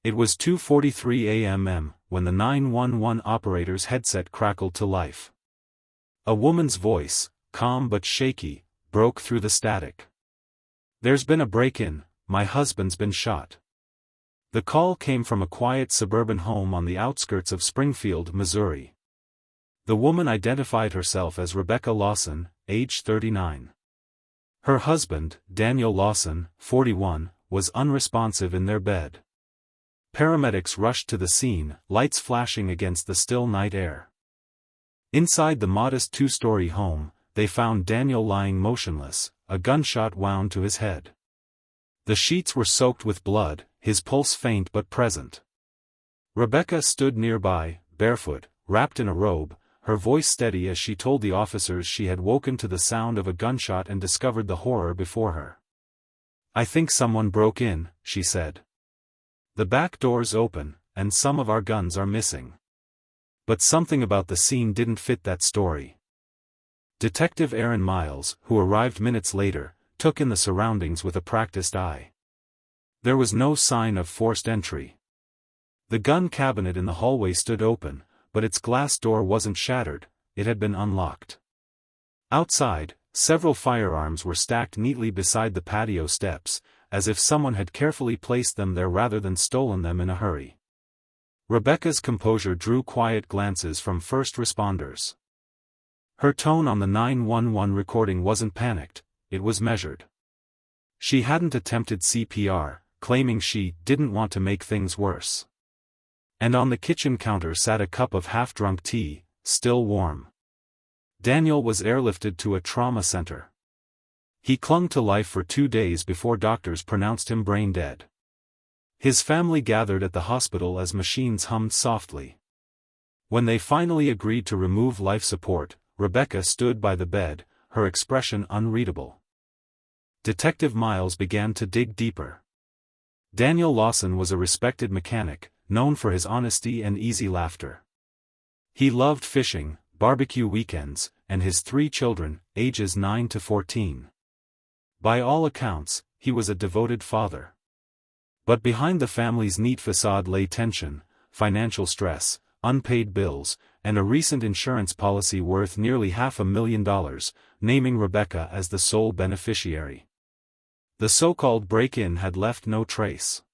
It was 2:43 a.m. when the 911 operator's headset crackled to life. A woman's voice, calm but shaky, broke through the static. "There's been a break-in, my husband's been shot." The call came from a quiet suburban home on the outskirts of Springfield, Missouri. The woman identified herself as Rebecca Lawson, age 39. Her husband, Daniel Lawson, 41, was unresponsive in their bed. Paramedics rushed to the scene, lights flashing against the still night air. Inside the modest two-story home, they found Daniel lying motionless, a gunshot wound to his head. The sheets were soaked with blood, his pulse faint but present. Rebecca stood nearby, barefoot, wrapped in a robe, her voice steady as she told the officers she had woken to the sound of a gunshot and discovered the horror before her. "I think someone broke in," she said. "The back door's open, and some of our guns are missing." But something about the scene didn't fit that story. Detective Aaron Miles, who arrived minutes later, took in the surroundings with a practiced eye. There was no sign of forced entry. The gun cabinet in the hallway stood open, but its glass door wasn't shattered, it had been unlocked. Outside, several firearms were stacked neatly beside the patio steps, as if someone had carefully placed them there rather than stolen them in a hurry. Rebecca's composure drew quiet glances from first responders. Her tone on the 911 recording wasn't panicked, it was measured. She hadn't attempted CPR, claiming she didn't want to make things worse. And on the kitchen counter sat a cup of half-drunk tea, still warm. Daniel was airlifted to a trauma center. He clung to life for 2 days before doctors pronounced him brain dead. His family gathered at the hospital as machines hummed softly. When they finally agreed to remove life support, Rebecca stood by the bed, her expression unreadable. Detective Miles began to dig deeper. Daniel Lawson was a respected mechanic, known for his honesty and easy laughter. He loved fishing, barbecue weekends, and his 3 children, ages 9 to 14. By all accounts, he was a devoted father. But behind the family's neat facade lay tension, financial stress, unpaid bills, and a recent insurance policy worth nearly $500,000, naming Rebecca as the sole beneficiary. The so-called break-in had left no trace.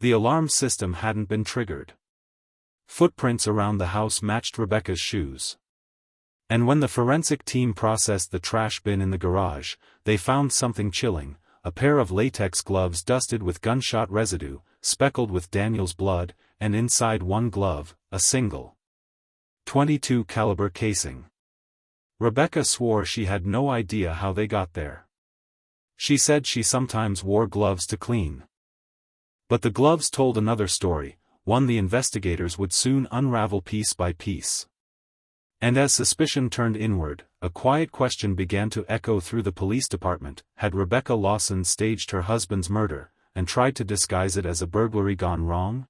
The alarm system hadn't been triggered. Footprints around the house matched Rebecca's shoes. And when the forensic team processed the trash bin in the garage, they found something chilling, a pair of latex gloves dusted with gunshot residue, speckled with Daniel's blood, and inside one glove, a single .22 caliber casing. Rebecca swore she had no idea how they got there. She said she sometimes wore gloves to clean. But the gloves told another story, one the investigators would soon unravel piece by piece. And as suspicion turned inward, a quiet question began to echo through the police department: had Rebecca Lawson staged her husband's murder, and tried to disguise it as a burglary gone wrong?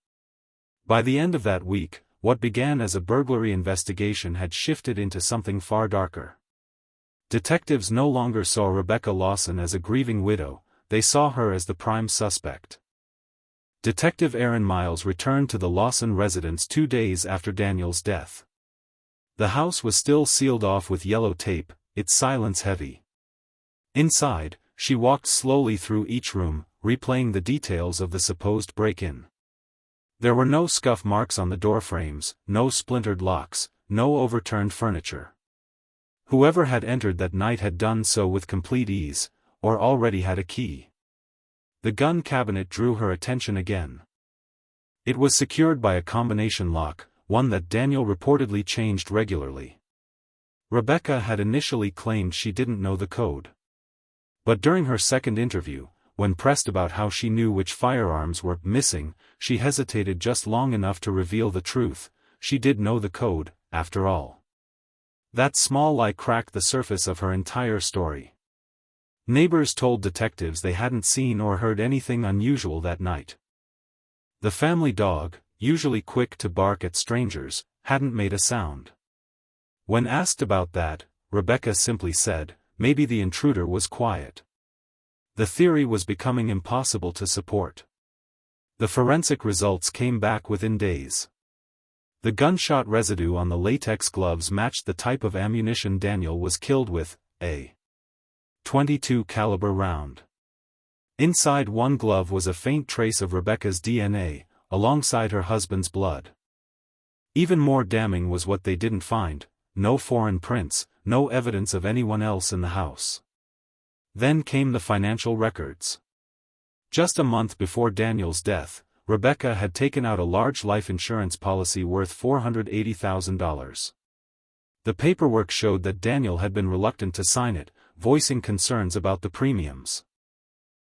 By the end of that week, what began as a burglary investigation had shifted into something far darker. Detectives no longer saw Rebecca Lawson as a grieving widow, they saw her as the prime suspect. Detective Aaron Miles returned to the Lawson residence 2 days after Daniel's death. The house was still sealed off with yellow tape, its silence heavy. Inside, she walked slowly through each room, replaying the details of the supposed break-in. There were no scuff marks on the door frames, no splintered locks, no overturned furniture. Whoever had entered that night had done so with complete ease, or already had a key. The gun cabinet drew her attention again. It was secured by a combination lock, one that Daniel reportedly changed regularly. Rebecca had initially claimed she didn't know the code. But during her second interview, when pressed about how she knew which firearms were missing, she hesitated just long enough to reveal the truth: she did know the code, after all. That small lie cracked the surface of her entire story. Neighbors told detectives they hadn't seen or heard anything unusual that night. The family dog, usually quick to bark at strangers, hadn't made a sound. When asked about that, Rebecca simply said, maybe the intruder was quiet. The theory was becoming impossible to support. The forensic results came back within days. The gunshot residue on the latex gloves matched the type of ammunition Daniel was killed with, a .22 caliber round. Inside one glove was a faint trace of Rebecca's DNA, alongside her husband's blood. Even more damning was what they didn't find: no foreign prints, no evidence of anyone else in the house. Then came the financial records. Just a month before Daniel's death, Rebecca had taken out a large life insurance policy worth $480,000. The paperwork showed that Daniel had been reluctant to sign it, voicing concerns about the premiums.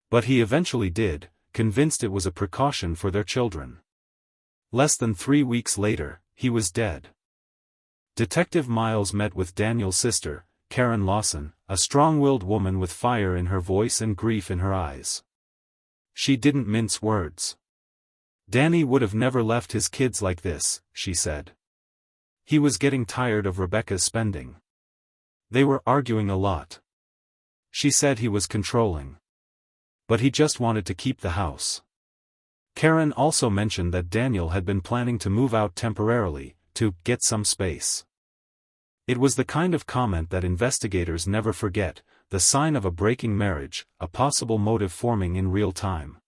But he eventually did, convinced it was a precaution for their children. Less than 3 weeks later, he was dead. Detective Miles met with Daniel's sister, Karen Lawson, a strong-willed woman with fire in her voice and grief in her eyes. She didn't mince words. "Danny would have never left his kids like this," she said. "He was getting tired of Rebecca's spending. They were arguing a lot. She said he was controlling. But he just wanted to keep the house." Karen also mentioned that Daniel had been planning to move out temporarily, to get some space. It was the kind of comment that investigators never forget, the sign of a breaking marriage, a possible motive forming in real time.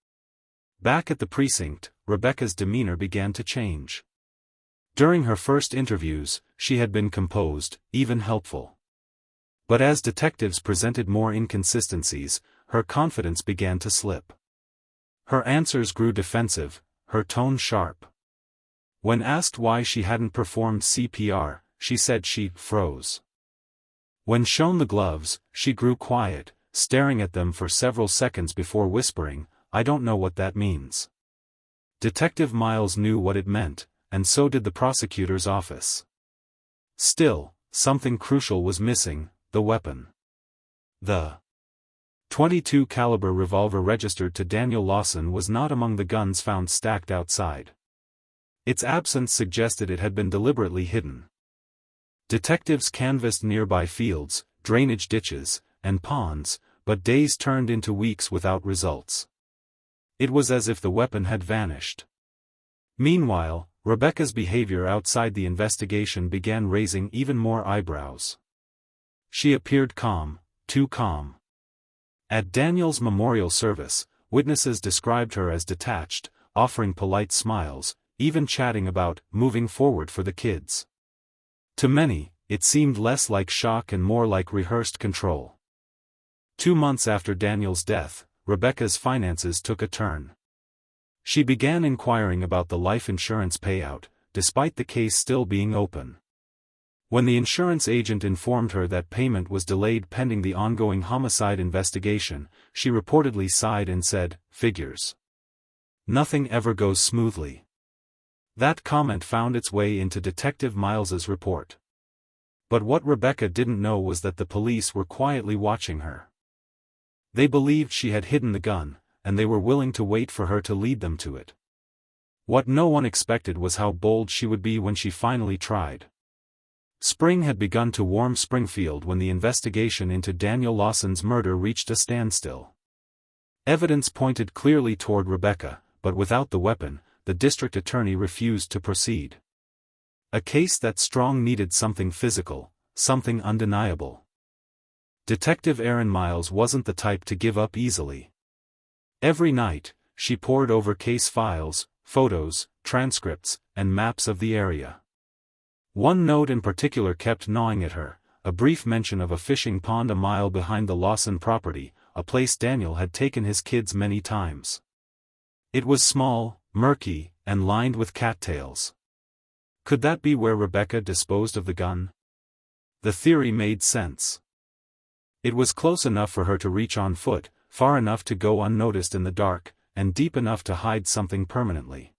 Back at the precinct, Rebecca's demeanor began to change. During her first interviews, she had been composed, even helpful. But as detectives presented more inconsistencies, her confidence began to slip. Her answers grew defensive, her tone sharp. When asked why she hadn't performed CPR, she said she froze. When shown the gloves, she grew quiet, staring at them for several seconds before whispering, "I don't know what that means." Detective Miles knew what it meant, and so did the prosecutor's office. Still, something crucial was missing: the weapon. The .22 caliber revolver registered to Daniel Lawson was not among the guns found stacked outside. Its absence suggested it had been deliberately hidden. Detectives canvassed nearby fields, drainage ditches, and ponds, but days turned into weeks without results. It was as if the weapon had vanished. Meanwhile, Rebecca's behavior outside the investigation began raising even more eyebrows. She appeared calm, too calm. At Daniel's memorial service, witnesses described her as detached, offering polite smiles, even chatting about moving forward for the kids. To many, it seemed less like shock and more like rehearsed control. 2 months after Daniel's death, Rebecca's finances took a turn. She began inquiring about the life insurance payout, despite the case still being open. When the insurance agent informed her that payment was delayed pending the ongoing homicide investigation, she reportedly sighed and said, "Figures. Nothing ever goes smoothly." That comment found its way into Detective Miles's report. But what Rebecca didn't know was that the police were quietly watching her. They believed she had hidden the gun, and they were willing to wait for her to lead them to it. What no one expected was how bold she would be when she finally tried. Spring had begun to warm Springfield when the investigation into Daniel Lawson's murder reached a standstill. Evidence pointed clearly toward Rebecca, but without the weapon, the district attorney refused to proceed. A case that strong needed something physical, something undeniable. Detective Erin Miles wasn't the type to give up easily. Every night, she pored over case files, photos, transcripts, and maps of the area. One note in particular kept gnawing at her, a brief mention of a fishing pond a mile behind the Lawson property, a place Daniel had taken his kids many times. It was small, murky, and lined with cattails. Could that be where Rebecca disposed of the gun? The theory made sense. It was close enough for her to reach on foot, far enough to go unnoticed in the dark, and deep enough to hide something permanently.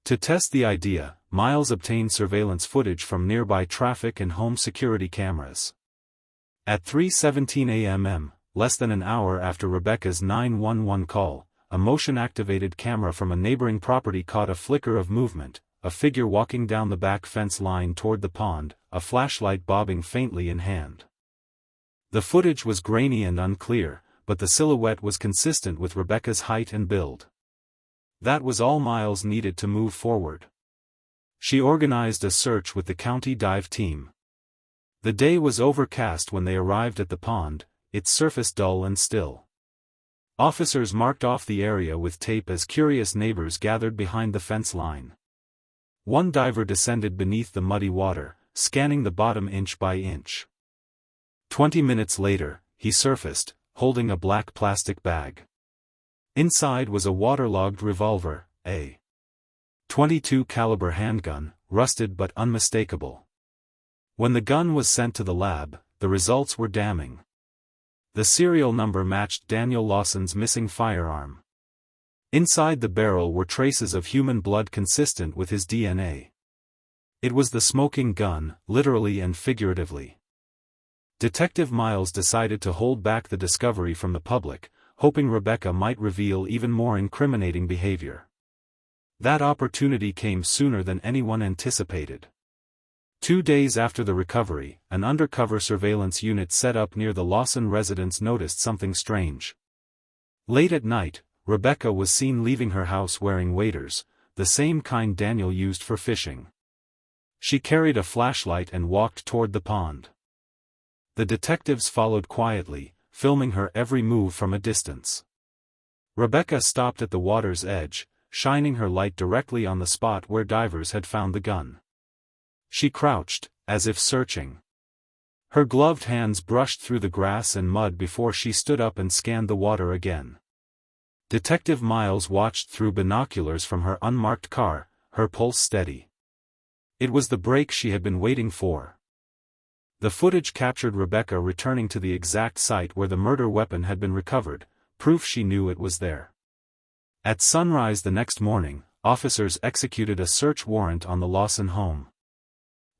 To test the idea, Miles obtained surveillance footage from nearby traffic and home security cameras. At 3:17 a.m., less than an hour after Rebecca's 911 call, a motion-activated camera from a neighboring property caught a flicker of movement, a figure walking down the back fence line toward the pond, a flashlight bobbing faintly in hand. The footage was grainy and unclear, but the silhouette was consistent with Rebecca's height and build. That was all Miles needed to move forward. She organized a search with the county dive team. The day was overcast when they arrived at the pond, its surface dull and still. Officers marked off the area with tape as curious neighbors gathered behind the fence line. One diver descended beneath the muddy water, scanning the bottom inch by inch. 20 minutes later, he surfaced, holding a black plastic bag. Inside was a waterlogged revolver, a .22 caliber handgun, rusted but unmistakable. When the gun was sent to the lab, the results were damning. The serial number matched Daniel Lawson's missing firearm. Inside the barrel were traces of human blood consistent with his DNA. It was the smoking gun, literally and figuratively. Detective Miles decided to hold back the discovery from the public, hoping Rebecca might reveal even more incriminating behavior. That opportunity came sooner than anyone anticipated. 2 days after the recovery, an undercover surveillance unit set up near the Lawson residence noticed something strange. Late at night, Rebecca was seen leaving her house wearing waders, the same kind Daniel used for fishing. She carried a flashlight and walked toward the pond. The detectives followed quietly, filming her every move from a distance. Rebecca stopped at the water's edge, shining her light directly on the spot where divers had found the gun. She crouched, as if searching. Her gloved hands brushed through the grass and mud before she stood up and scanned the water again. Detective Miles watched through binoculars from her unmarked car, her pulse steady. It was the break she had been waiting for. The footage captured Rebecca returning to the exact site where the murder weapon had been recovered, proof she knew it was there. At sunrise the next morning, officers executed a search warrant on the Lawson home.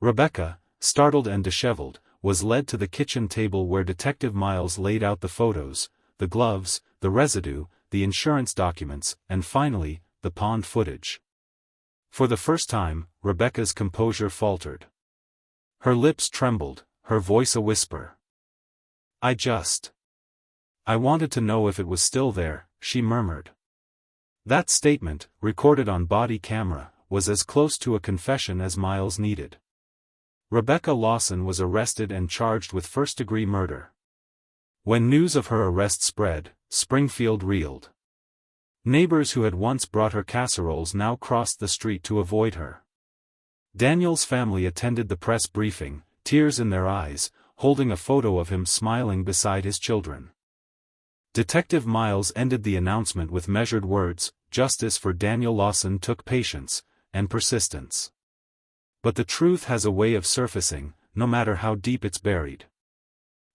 Rebecca, startled and disheveled, was led to the kitchen table where Detective Miles laid out the photos, the gloves, the residue, the insurance documents, and finally, the pond footage. For the first time, Rebecca's composure faltered. Her lips trembled, her voice a whisper. I wanted to know if it was still there," she murmured. That statement, recorded on body camera, was as close to a confession as Miles needed. Rebecca Lawson was arrested and charged with first-degree murder. When news of her arrest spread, Springfield reeled. Neighbors who had once brought her casseroles now crossed the street to avoid her. Daniel's family attended the press briefing, tears in their eyes, holding a photo of him smiling beside his children. Detective Miles ended the announcement with measured words: "Justice for Daniel Lawson took patience and persistence. But the truth has a way of surfacing, no matter how deep it's buried."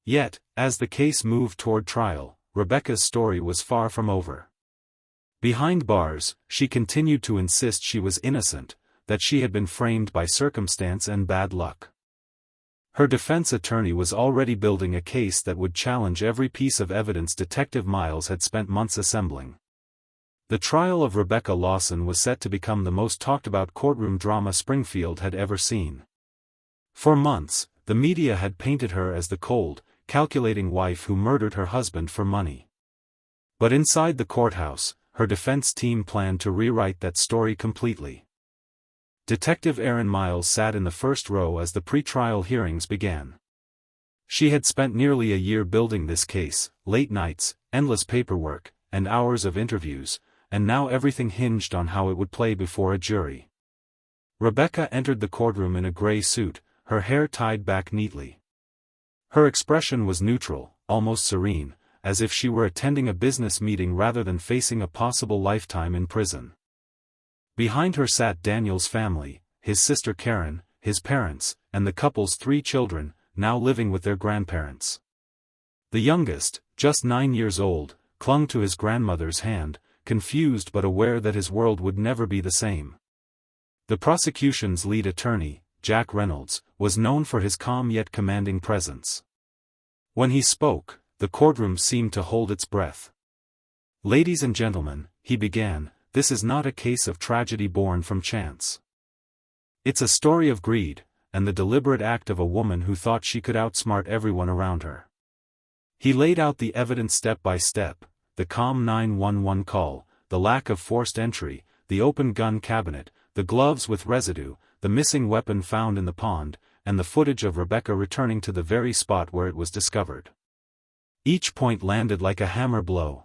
Yet, as the case moved toward trial, Rebecca's story was far from over. Behind bars, she continued to insist she was innocent, that she had been framed by circumstance and bad luck. Her defense attorney was already building a case that would challenge every piece of evidence Detective Miles had spent months assembling. The trial of Rebecca Lawson was set to become the most talked-about courtroom drama Springfield had ever seen. For months, the media had painted her as the cold, calculating wife who murdered her husband for money. But inside the courthouse, her defense team planned to rewrite that story completely. Detective Erin Miles sat in the first row as the pre-trial hearings began. She had spent nearly a year building this case, late nights, endless paperwork, and hours of interviews, and now everything hinged on how it would play before a jury. Rebecca entered the courtroom in a gray suit, her hair tied back neatly. Her expression was neutral, almost serene, as if she were attending a business meeting rather than facing a possible lifetime in prison. Behind her sat Daniel's family, his sister Karen, his parents, and the couple's 3 children, now living with their grandparents. The youngest, just 9 years old, clung to his grandmother's hand, confused but aware that his world would never be the same. The prosecution's lead attorney, Jack Reynolds, was known for his calm yet commanding presence. When he spoke, the courtroom seemed to hold its breath. "Ladies and gentlemen," he began, "this is not a case of tragedy born from chance. It's a story of greed, and the deliberate act of a woman who thought she could outsmart everyone around her." He laid out the evidence step by step: the calm 911 call, the lack of forced entry, the open gun cabinet, the gloves with residue, the missing weapon found in the pond, and the footage of Rebecca returning to the very spot where it was discovered. Each point landed like a hammer blow.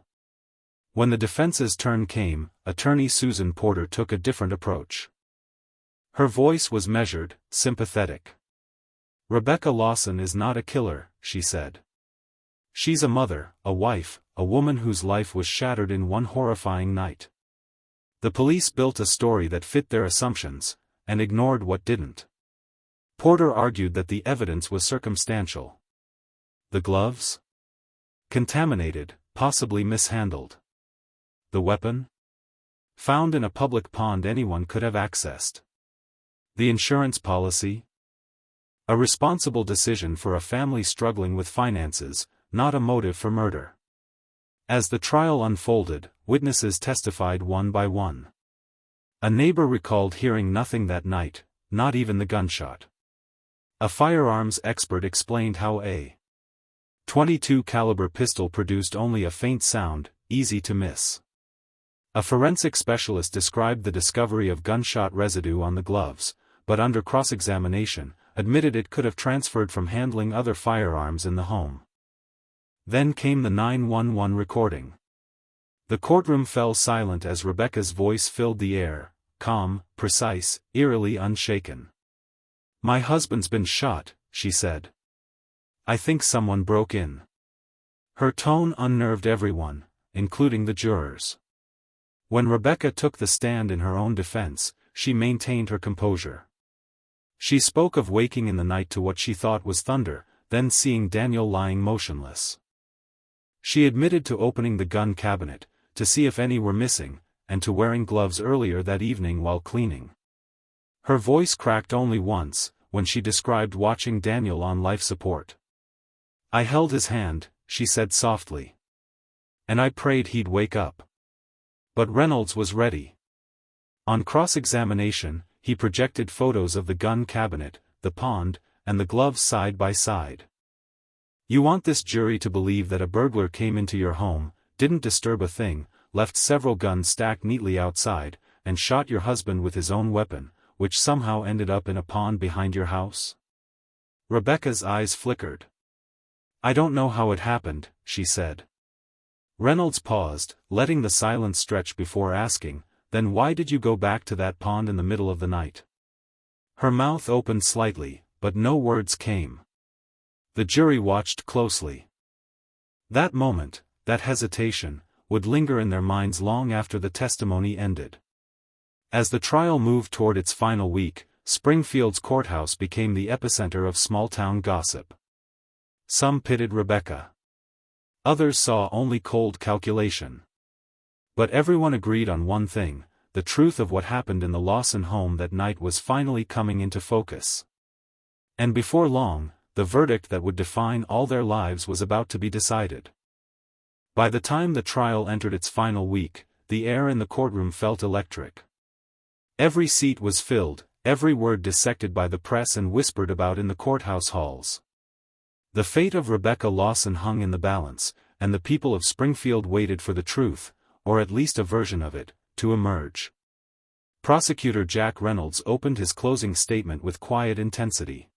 When the defense's turn came, attorney Susan Porter took a different approach. Her voice was measured, sympathetic. "Rebecca Lawson is not a killer," she said. "She's a mother, a wife, a woman whose life was shattered in one horrifying night." The police built a story that fit their assumptions, and ignored what didn't. Porter argued that the evidence was circumstantial. The gloves? Contaminated, possibly mishandled. The weapon? Found in a public pond anyone could have accessed. The insurance policy? A responsible decision for a family struggling with finances, not a motive for murder. As the trial unfolded, witnesses testified one by one. A neighbor recalled hearing nothing that night, not even the gunshot. A firearms expert explained how a .22 caliber pistol produced only a faint sound, easy to miss. A forensic specialist described the discovery of gunshot residue on the gloves, but under cross-examination, admitted it could have transferred from handling other firearms in the home. Then came the 911 recording. The courtroom fell silent as Rebecca's voice filled the air, calm, precise, eerily unshaken. "My husband's been shot," she said. "I think someone broke in." Her tone unnerved everyone, including the jurors. When Rebecca took the stand in her own defense, she maintained her composure. She spoke of waking in the night to what she thought was thunder, then seeing Daniel lying motionless. She admitted to opening the gun cabinet, to see if any were missing, and to wearing gloves earlier that evening while cleaning. Her voice cracked only once, when she described watching Daniel on life support. "I held his hand," she said softly. "And I prayed he'd wake up." But Reynolds was ready. On cross-examination, he projected photos of the gun cabinet, the pond, and the gloves side by side. "You want this jury to believe that a burglar came into your home, didn't disturb a thing, left several guns stacked neatly outside, and shot your husband with his own weapon, which somehow ended up in a pond behind your house?" Rebecca's eyes flickered. "I don't know how it happened," she said. Reynolds paused, letting the silence stretch before asking, "Then why did you go back to that pond in the middle of the night?" Her mouth opened slightly, but no words came. The jury watched closely. That moment, that hesitation, would linger in their minds long after the testimony ended. As the trial moved toward its final week, Springfield's courthouse became the epicenter of small-town gossip. Some pitied Rebecca. Others saw only cold calculation. But everyone agreed on one thing: the truth of what happened in the Lawson home that night was finally coming into focus. And before long, the verdict that would define all their lives was about to be decided. By the time the trial entered its final week, the air in the courtroom felt electric. Every seat was filled, every word dissected by the press and whispered about in the courthouse halls. The fate of Rebecca Lawson hung in the balance, and the people of Springfield waited for the truth, or at least a version of it, to emerge. Prosecutor Jack Reynolds opened his closing statement with quiet intensity.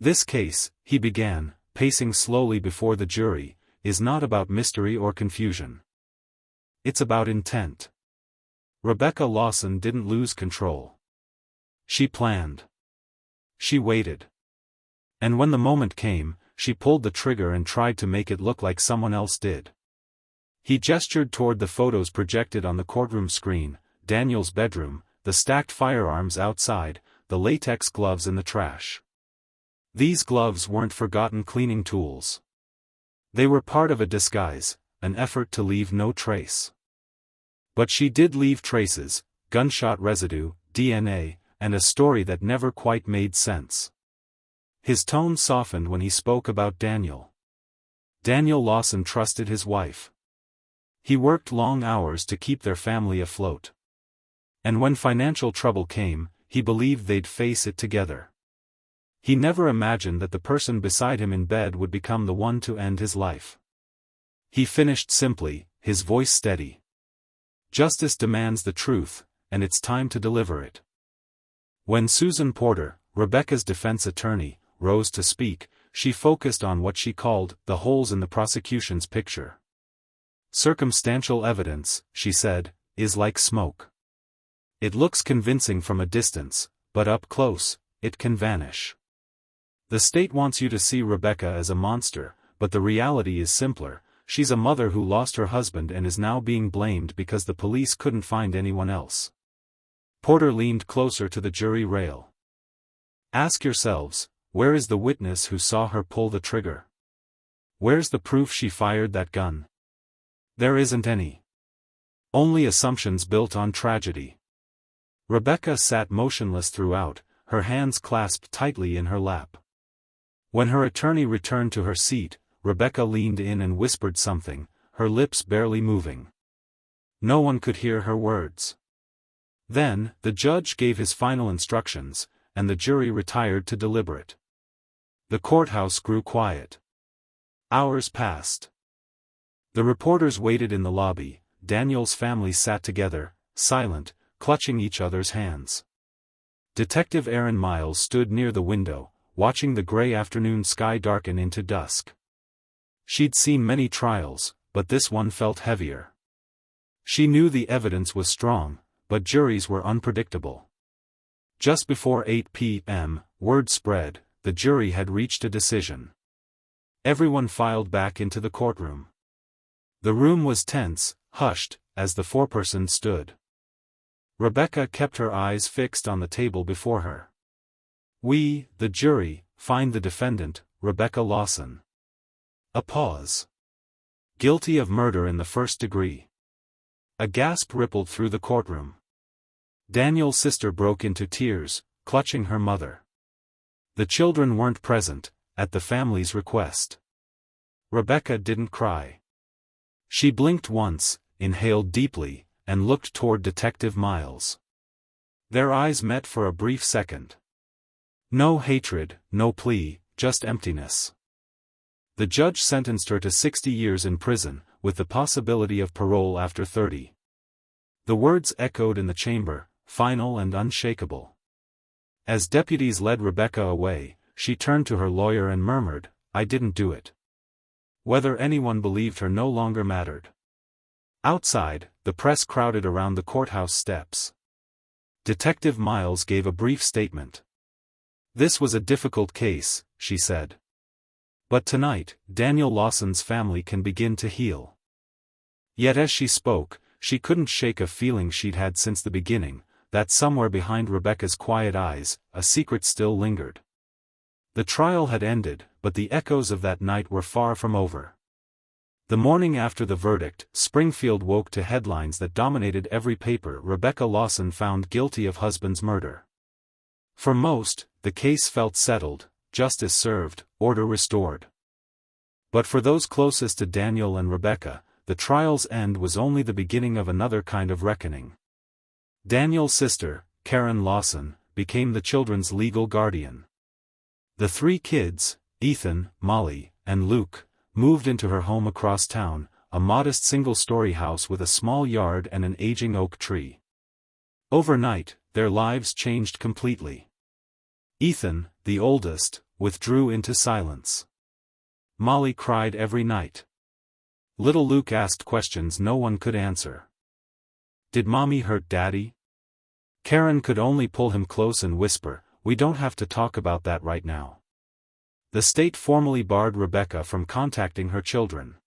"This case," he began, pacing slowly before the jury, "is not about mystery or confusion. It's about intent. Rebecca Lawson didn't lose control. She planned. She waited. And when the moment came, she pulled the trigger and tried to make it look like someone else did." He gestured toward the photos projected on the courtroom screen: Daniel's bedroom, the stacked firearms outside, the latex gloves in the trash. These gloves weren't forgotten cleaning tools. They were part of a disguise, an effort to leave no trace. But she did leave traces: gunshot residue, DNA, and a story that never quite made sense. His tone softened when he spoke about Daniel. Daniel Lawson trusted his wife. He worked long hours to keep their family afloat. And when financial trouble came, he believed they'd face it together. He never imagined that the person beside him in bed would become the one to end his life. He finished simply, his voice steady. Justice demands the truth, and it's time to deliver it. When Susan Porter, Rebecca's defense attorney, rose to speak, she focused on what she called the holes in the prosecution's picture. Circumstantial evidence, she said, is like smoke. It looks convincing from a distance, but up close, it can vanish. The state wants you to see Rebecca as a monster, but the reality is simpler. She's a mother who lost her husband and is now being blamed because the police couldn't find anyone else. Porter leaned closer to the jury rail. Ask yourselves, where is the witness who saw her pull the trigger? Where's the proof she fired that gun? There isn't any. Only assumptions built on tragedy. Rebecca sat motionless throughout, her hands clasped tightly in her lap. When her attorney returned to her seat, Rebecca leaned in and whispered something, her lips barely moving. No one could hear her words. Then, the judge gave his final instructions, and the jury retired to deliberate. The courthouse grew quiet. Hours passed. The reporters waited in the lobby. Daniel's family sat together, silent, clutching each other's hands. Detective Erin Miles stood near the window, watching the gray afternoon sky darken into dusk. She'd seen many trials, but this one felt heavier. She knew the evidence was strong, but juries were unpredictable. Just before 8 p.m., word spread, the jury had reached a decision. Everyone filed back into the courtroom. The room was tense, hushed, as the foreperson stood. Rebecca kept her eyes fixed on the table before her. We, the jury, find the defendant, Rebecca Lawson. A pause. Guilty of murder in the first degree. A gasp rippled through the courtroom. Daniel's sister broke into tears, clutching her mother. The children weren't present, at the family's request. Rebecca didn't cry. She blinked once, inhaled deeply, and looked toward Detective Miles. Their eyes met for a brief second. No hatred, no plea, just emptiness. The judge sentenced her to 60 years in prison, with the possibility of parole after 30. The words echoed in the chamber, final and unshakable. As deputies led Rebecca away, she turned to her lawyer and murmured, "I didn't do it." Whether anyone believed her no longer mattered. Outside, the press crowded around the courthouse steps. Detective Miles gave a brief statement. This was a difficult case, she said. But tonight, Daniel Lawson's family can begin to heal. Yet as she spoke, she couldn't shake a feeling she'd had since the beginning, that somewhere behind Rebecca's quiet eyes, a secret still lingered. The trial had ended, but the echoes of that night were far from over. The morning after the verdict, Springfield woke to headlines that dominated every paper. Rebecca Lawson found guilty of husband's murder. For most, the case felt settled, justice served, order restored. But for those closest to Daniel and Rebecca, the trial's end was only the beginning of another kind of reckoning. Daniel's sister, Karen Lawson, became the children's legal guardian. The three kids, Ethan, Molly, and Luke, moved into her home across town, a modest single-story house with a small yard and an aging oak tree. Overnight, their lives changed completely. Ethan, the oldest, withdrew into silence. Molly cried every night. Little Luke asked questions no one could answer. Did Mommy hurt Daddy? Karen could only pull him close and whisper, "We don't have to talk about that right now." The state formally barred Rebecca from contacting her children.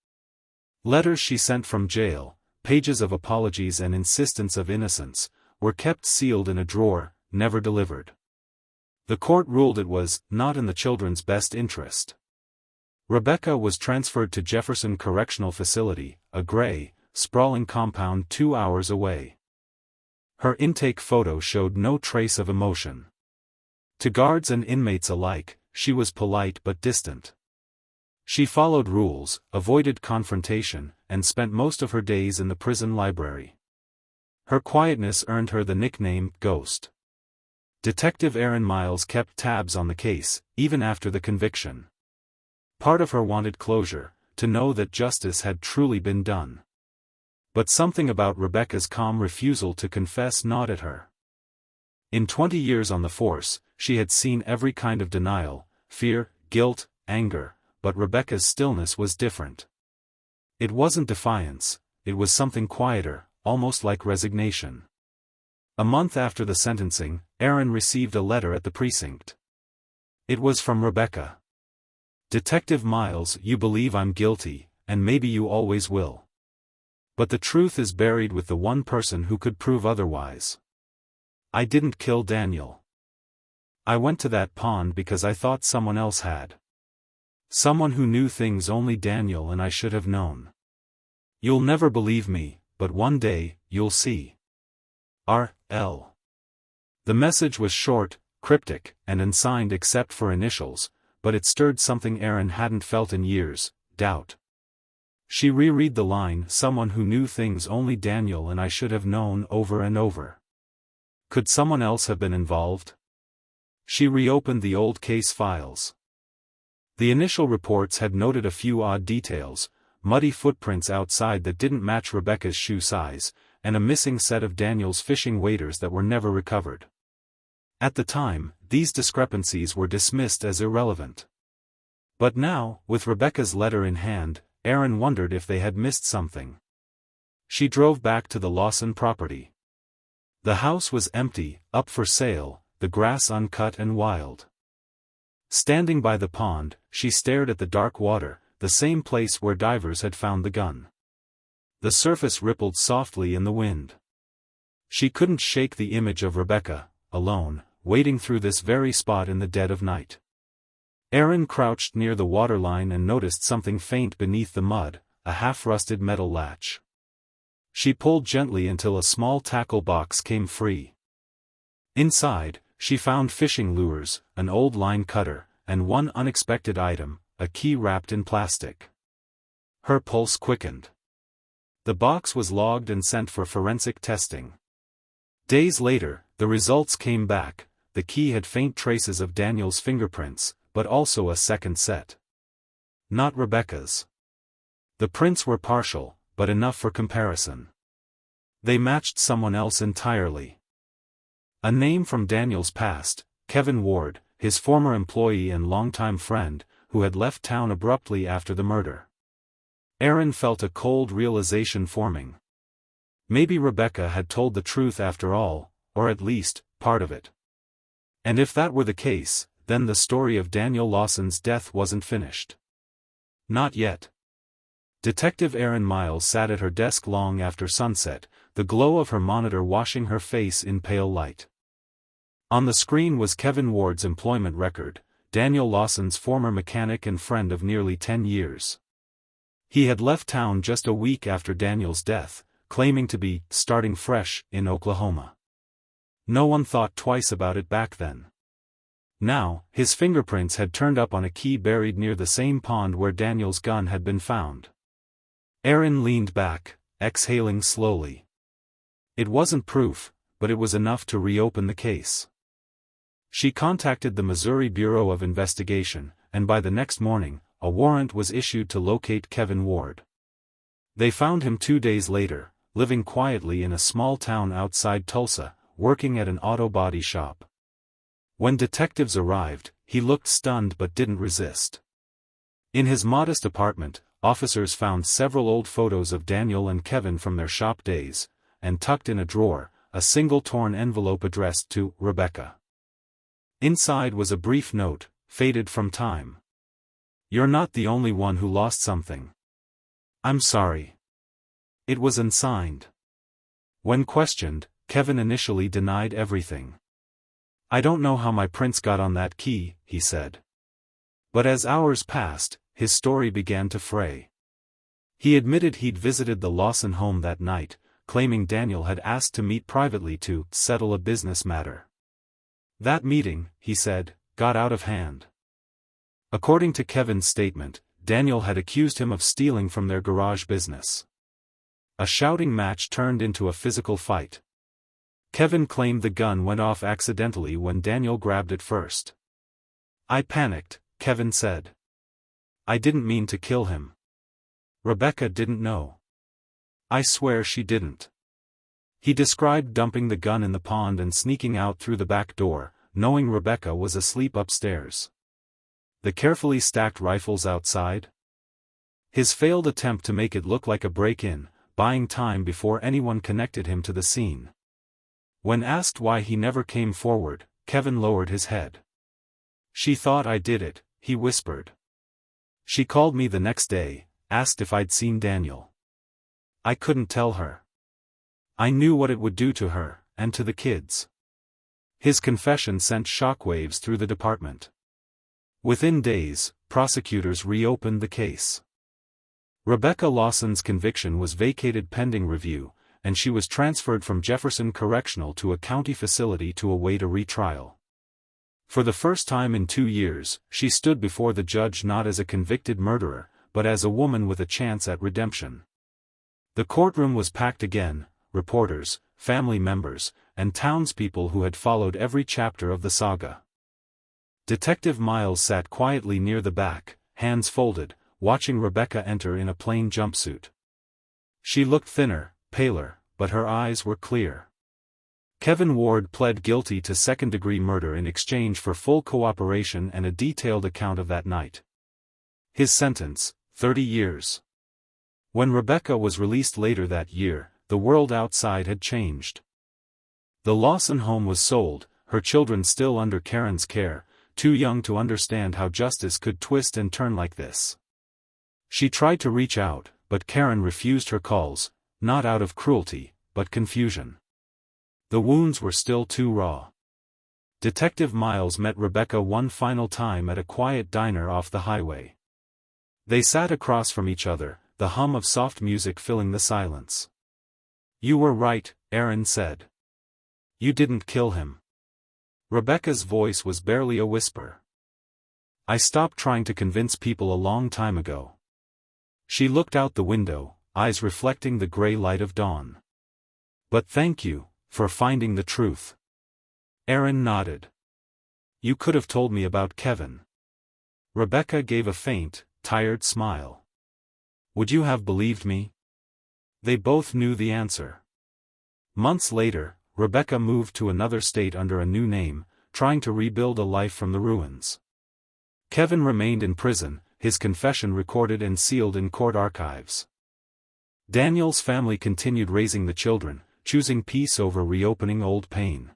Letters she sent from jail, pages of apologies and insistence of innocence, were kept sealed in a drawer, never delivered. The court ruled it was not in the children's best interest. Rebecca was transferred to Jefferson Correctional Facility, a gray, sprawling compound 2 hours away. Her intake photo showed no trace of emotion. To guards and inmates alike, she was polite but distant. She followed rules, avoided confrontation, and spent most of her days in the prison library. Her quietness earned her the nickname Ghost. Detective Erin Miles kept tabs on the case, even after the conviction. Part of her wanted closure, to know that justice had truly been done. But something about Rebecca's calm refusal to confess gnawed at her. In 20 years on the force, she had seen every kind of denial, fear, guilt, anger, but Rebecca's stillness was different. It wasn't defiance, it was something quieter, almost like resignation. A month after the sentencing, Aaron received a letter at the precinct. It was from Rebecca. "Detective Miles, you believe I'm guilty, and maybe you always will. But the truth is buried with the one person who could prove otherwise. I didn't kill Daniel. I went to that pond because I thought someone else had. Someone who knew things only Daniel and I should have known. You'll never believe me, but one day, you'll see. R.L." The message was short, cryptic, and unsigned except for initials, but it stirred something Aaron hadn't felt in years: doubt. She reread the line, "Someone who knew things only Daniel and I should have known," over and over. Could someone else have been involved? She reopened the old case files. The initial reports had noted a few odd details: muddy footprints outside that didn't match Rebecca's shoe size, and a missing set of Daniel's fishing waders that were never recovered. At the time, these discrepancies were dismissed as irrelevant. But now, with Rebecca's letter in hand, Aaron wondered if they had missed something. She drove back to the Lawson property. The house was empty, up for sale, the grass uncut and wild. Standing by the pond, she stared at the dark water, the same place where divers had found the gun. The surface rippled softly in the wind. She couldn't shake the image of Rebecca, alone, wading through this very spot in the dead of night. Aaron crouched near the waterline and noticed something faint beneath the mud, a half-rusted metal latch. She pulled gently until a small tackle box came free. Inside, she found fishing lures, an old line cutter, and one unexpected item, a key wrapped in plastic. Her pulse quickened. The box was logged and sent for forensic testing. Days later, the results came back. The key had faint traces of Daniel's fingerprints, but also a second set. Not Rebecca's. The prints were partial, but enough for comparison. They matched someone else entirely. A name from Daniel's past, Kevin Ward, his former employee and longtime friend, who had left town abruptly after the murder. Aaron felt a cold realization forming. Maybe Rebecca had told the truth after all, or at least, part of it. And if that were the case, then the story of Daniel Lawson's death wasn't finished. Not yet. Detective Aaron Miles sat at her desk long after sunset, the glow of her monitor washing her face in pale light. On the screen was Kevin Ward's employment record, Daniel Lawson's former mechanic and friend of nearly 10 years. He had left town just a week after Daniel's death, claiming to be starting fresh in Oklahoma. No one thought twice about it back then. Now, his fingerprints had turned up on a key buried near the same pond where Daniel's gun had been found. Aaron leaned back, exhaling slowly. It wasn't proof, but it was enough to reopen the case. She contacted the Missouri Bureau of Investigation, and by the next morning, a warrant was issued to locate Kevin Ward. They found him 2 days later, living quietly in a small town outside Tulsa, working at an auto body shop. When detectives arrived, he looked stunned but didn't resist. In his modest apartment, officers found several old photos of Daniel and Kevin from their shop days, and tucked in a drawer, a single torn envelope addressed to Rebecca. Inside was a brief note, faded from time. "You're not the only one who lost something. I'm sorry." It was unsigned. When questioned, Kevin initially denied everything. "I don't know how my prints got on that key," he said. But as hours passed, his story began to fray. He admitted he'd visited the Lawson home that night, claiming Daniel had asked to meet privately to settle a business matter. That meeting, he said, got out of hand. According to Kevin's statement, Daniel had accused him of stealing from their garage business. A shouting match turned into a physical fight. Kevin claimed the gun went off accidentally when Daniel grabbed it first. "I panicked," Kevin said. "I didn't mean to kill him. Rebecca didn't know. I swear she didn't. He described dumping the gun in the pond and sneaking out through the back door, knowing Rebecca was asleep upstairs. The carefully stacked rifles outside? His failed attempt to make it look like a break-in, buying time before anyone connected him to the scene. When asked why he never came forward, Kevin lowered his head. She thought I did it, he whispered. She called me the next day, asked if I'd seen Daniel. I couldn't tell her. I knew what it would do to her, and to the kids. His confession sent shockwaves through the department. Within days, prosecutors reopened the case. Rebecca Lawson's conviction was vacated pending review, and she was transferred from Jefferson Correctional to a county facility to await a retrial. For the first time in 2 years, she stood before the judge not as a convicted murderer, but as a woman with a chance at redemption. The courtroom was packed again, reporters, family members, and townspeople who had followed every chapter of the saga. Detective Miles sat quietly near the back, hands folded, watching Rebecca enter in a plain jumpsuit. She looked thinner, paler, but her eyes were clear. Kevin Ward pled guilty to second-degree murder in exchange for full cooperation and a detailed account of that night. His sentence, 30 years. When Rebecca was released later that year, the world outside had changed. The Lawson home was sold, her children still under Karen's care, too young to understand how justice could twist and turn like this. She tried to reach out, but Karen refused her calls, not out of cruelty, but confusion. The wounds were still too raw. Detective Miles met Rebecca one final time at a quiet diner off the highway. They sat across from each other, the hum of soft music filling the silence. "You were right," Aaron said. "You didn't kill him." Rebecca's voice was barely a whisper. "I stopped trying to convince people a long time ago." She looked out the window, eyes reflecting the gray light of dawn. "But thank you, for finding the truth." Aaron nodded. "You could have told me about Kevin." Rebecca gave a faint, tired smile. "Would you have believed me?" They both knew the answer. Months later, Rebecca moved to another state under a new name, trying to rebuild a life from the ruins. Kevin remained in prison, his confession recorded and sealed in court archives. Daniel's family continued raising the children, choosing peace over reopening old pain.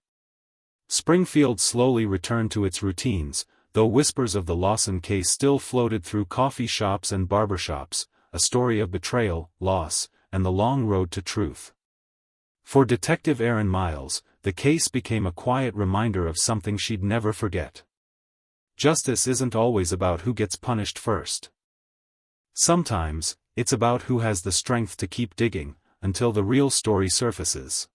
Springfield slowly returned to its routines, though whispers of the Lawson case still floated through coffee shops and barbershops, a story of betrayal, loss, and the long road to truth. For Detective Aaron Miles, the case became a quiet reminder of something she'd never forget. Justice isn't always about who gets punished first. Sometimes, it's about who has the strength to keep digging, until the real story surfaces.